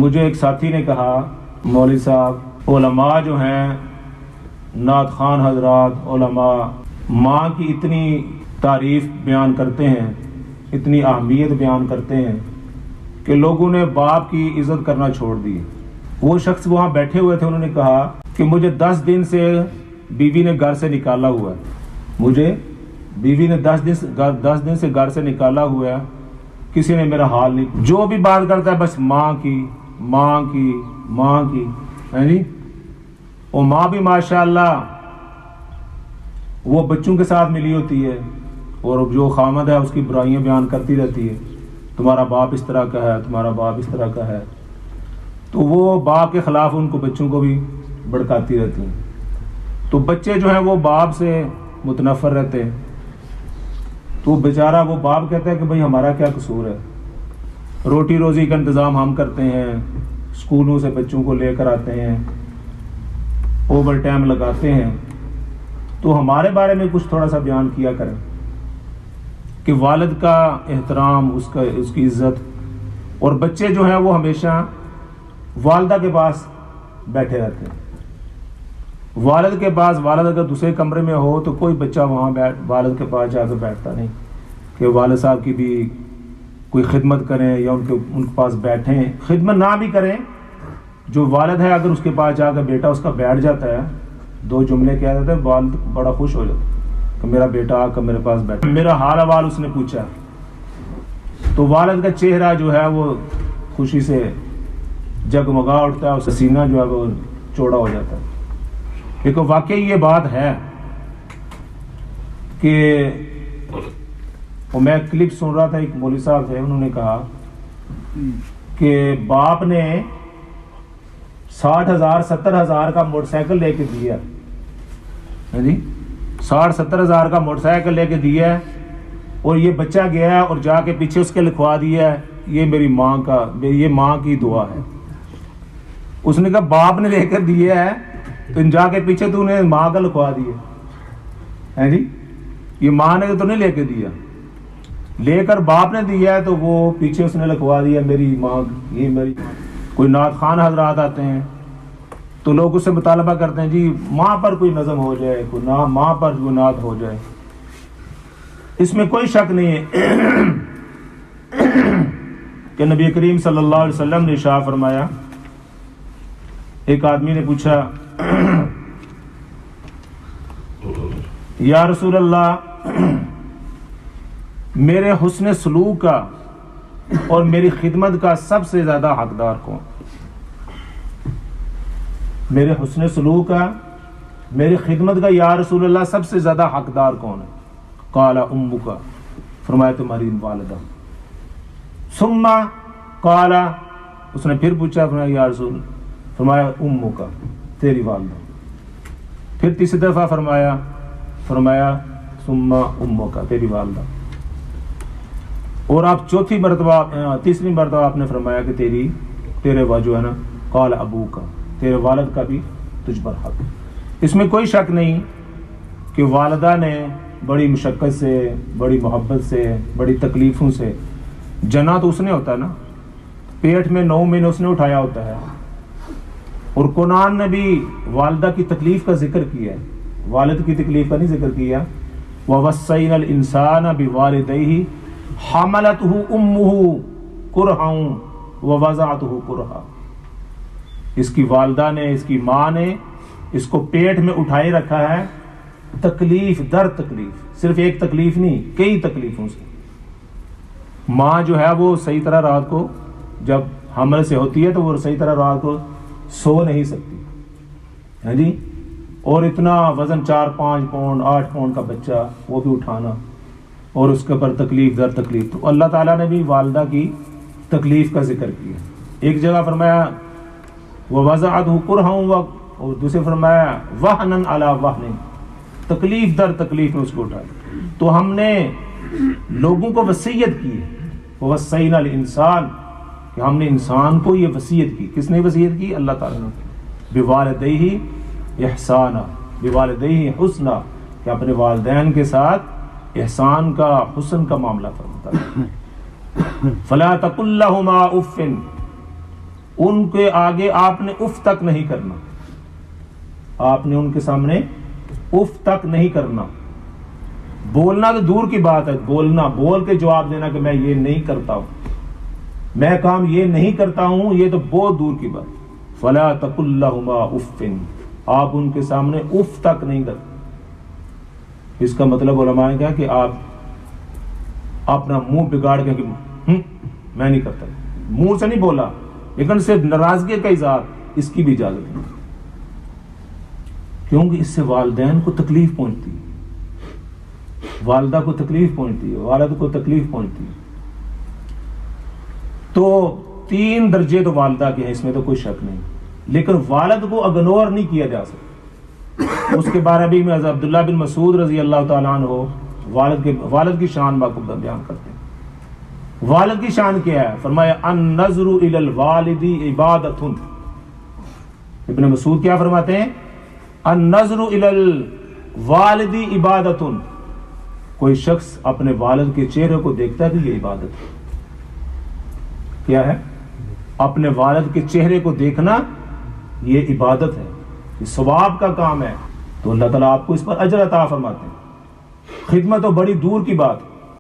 مجھے ایک ساتھی نے کہا مولوی صاحب علماء جو ہیں نعت خوان حضرات علماء ماں کی اتنی تعریف بیان کرتے ہیں، اتنی اہمیت بیان کرتے ہیں کہ لوگوں نے باپ کی عزت کرنا چھوڑ دی۔ وہ شخص وہاں بیٹھے ہوئے تھے، انہوں نے کہا کہ مجھے 10 دن سے بیوی نے گھر سے نکالا ہوا ہے، مجھے بیوی نے 10 دن سے گھر سے نکالا ہوا ہے، کسی نے میرا حال نہیں، جو بھی بات کرتا ہے بس ماں کی ماں کی ماں کی ہے جی۔ وہ ماں بھی ماشاءاللہ وہ بچوں کے ساتھ ملی ہوتی ہے اور جو خامد ہے اس کی برائیاں بیان کرتی رہتی ہے، تمہارا باپ اس طرح کا ہے، تمہارا باپ اس طرح کا ہے، تو وہ باپ کے خلاف ان کو بچوں کو بھی بھڑکاتی رہتی ہیں، تو بچے جو ہیں وہ باپ سے متنفر رہتے ہیں۔ تو بیچارہ وہ باپ کہتا ہے کہ بھئی ہمارا کیا قصور ہے، روٹی روزی کا انتظام ہم کرتے ہیں، اسکولوں سے بچوں کو لے کر آتے ہیں، اوور ٹائم لگاتے ہیں، تو ہمارے بارے میں کچھ تھوڑا سا بیان کیا کریں کہ والد کا احترام، اس کی عزت۔ اور بچے جو ہیں وہ ہمیشہ والدہ کے پاس بیٹھے رہتے ہیں، والد کے پاس، والد اگر دوسرے کمرے میں ہو تو کوئی بچہ وہاں والد کے پاس جا کے بیٹھتا نہیں کہ والد صاحب کی بھی کوئی خدمت کریں یا ان کے پاس بیٹھیں، خدمت نہ بھی کریں۔ جو والد ہے اگر اس کے پاس جا کے بیٹا اس کا بیٹھ جاتا ہے، 2 جملے کہہ دیتا ہے، والد بڑا خوش ہو جاتا ہے کہ میرا بیٹا آ کر میرے پاس بیٹھا، میرا حال احوال اس نے پوچھا، تو والد کا چہرہ جو ہے وہ خوشی سے جگمگا اٹھتا ہے، اس کا سینہ جو ہے وہ چوڑا ہو جاتا ہے۔ لیکن واقعی یہ بات ہے کہ میں کلپ سن رہا تھا، ایک مولوی صاحب تھے، انہوں نے کہا کہ باپ نے 60,000 70,000 کا موٹر سائیکل لے کے دیا جی، 60-70 ہزار کا موٹر سائیکل لے کے دیا ہے، اور یہ بچہ گیا ہے اور جا کے پیچھے اس کے لکھوا دیا ہے یہ میری ماں کا، یہ ماں کی دعا ہے۔ اس نے کہا باپ نے لے کر دیا ہے تو جا کے پیچھے تو نے ماں کا لکھوا دیا ہے جی، یہ ماں نے تو نہیں لے کے دیا، لے کر باپ نے دیا ہے تو وہ پیچھے اس نے لکھوا دیا میری ماں، یہ میری ماں۔ کوئی نعت خوان حضرات آتے ہیں تو لوگ اس سے مطالبہ کرتے ہیں جی ماں پر کوئی نظم ہو جائے، کوئی ماں پر جو نعت ہو جائے۔ اس میں کوئی شک نہیں ہے کہ نبی کریم صلی اللہ علیہ وسلم نے ارشاد فرمایا، ایک آدمی نے پوچھا یا رسول اللہ میرے حسن سلوک کا اور میری خدمت کا سب سے زیادہ حقدار کون؟ میرے حسن سلوک کا، میری خدمت کا یا رسول اللہ سب سے زیادہ حقدار کون ہے؟ قال امک، فرمایا تمہاری والدہ۔ ثم قال، اس نے پھر پوچھا، فرمایا یا رسول، فرمایا امک، تیری والدہ۔ پھر تیسری دفعہ فرمایا ثم امک، تیری والدہ۔ اور آپ تیسری مرتبہ آپ نے فرمایا کہ تیرے جو ہے نا قال ابوک، تیرے والد کا بھی تجھ پر حق۔ اس میں کوئی شک نہیں کہ والدہ نے بڑی مشقت سے، بڑی محبت سے، بڑی تکلیفوں سے، جنا تو اس نے ہوتا ہے نا، پیٹ میں 9 مہینے اس نے اٹھایا ہوتا ہے، اور قرآن نے بھی والدہ کی تکلیف کا ذکر کیا ہے، والد کی تکلیف کا نہیں ذکر کیا۔ وَوَصَّيْنَا الْإِنسَانَ بِوَالِدَيْهِ حَمَلَتْهُ أُمُّهُ كُرْهًا وَوَضَعَتْهُ كُرْهًا، اس کی والدہ نے، اس کی ماں نے اس کو پیٹ میں اٹھائے رکھا ہے، تکلیف در تکلیف، صرف ایک تکلیف نہیں، کئی تکلیفوں سے۔ ماں جو ہے وہ صحیح طرح رات کو جب حمل سے ہوتی ہے تو وہ صحیح طرح رات کو سو نہیں سکتی ہے جی، اور اتنا وزن 4-5 پاؤنڈ 8 پاؤنڈ کا بچہ وہ بھی اٹھانا، اور اس کے پر تکلیف در تکلیف۔ تو اللہ تعالیٰ نے بھی والدہ کی تکلیف کا ذکر کیا، ایک جگہ فرمایا وَوَضَعَتْهُ كُرْهًا، اور دوسرے فرمایا وَهْنًا عَلَى وَهْنٍ، تکلیف در تکلیف میں اس کو اٹھایا۔ تو ہم نے لوگوں کو وصیت کی ہے، وَوَصَّيْنَا الْإِنسَانَ، کہ ہم نے انسان کو یہ وصیت کی۔ کس نے وصیت کی؟ اللہ تعالیٰ نے۔ بِوَالِدَيْهِ إِحْسَانًا، بِوَالِدَيْهِ حُسْنًا، کہ اپنے والدین کے ساتھ احسان کا، حسن کا معاملہ فرماتا ہے۔ فَلَا تَقُلْ لَهُمَا أُفٍّ، ان کے آگے آپ نے اف تک نہیں کرنا، آپ نے ان کے سامنے اف تک نہیں کرنا. بولنا تو دور کی بات ہے، بولنا بول کے جواب دینا کہ میں یہ نہیں کرتا ہوں، میں کام یہ نہیں کرتا ہوں، یہ تو بہت دور کی بات. فلا تقل لهما اف، آپ ان کے سامنے اف تک نہیں کرتے. اس کا مطلب علماء نے کہا کہ آپ اپنا منہ بگاڑ کے کہ میں نہیں کرتا، منہ سے نہیں بولا لیکن صرف ناراضگی کا اظہار، اس کی بھی اجازت نہیں، کیونکہ اس سے والدین کو تکلیف پہنچتی ہے، والدہ کو تکلیف پہنچتی ہے، والد کو تکلیف پہنچتی ہے. تو 3 درجے تو والدہ کے ہیں، اس میں تو کوئی شک نہیں، لیکن والد کو اگنور نہیں کیا جا سکتا. اس کے بارے بھی میں عبداللہ بن مسعود رضی اللہ تعالیٰ عنہ والد کی شان کو بیان کرتے ہیں. والد کی شان کیا ہے؟ فرمایا النظر الی الوالد عبادۃ. ابن مسعود کیا فرماتے ہیں؟ النظر الی الوالد عبادۃ. کوئی شخص اپنے والد کے چہرے کو دیکھتا ہے تو یہ عبادت ہے. کیا ہے؟ اپنے والد کے چہرے کو دیکھنا یہ عبادت ہے، یہ ثواب کا کام ہے. تو اللہ تعالیٰ آپ کو اس پر اجر عطا فرماتے ہیں. خدمت تو بڑی دور کی بات.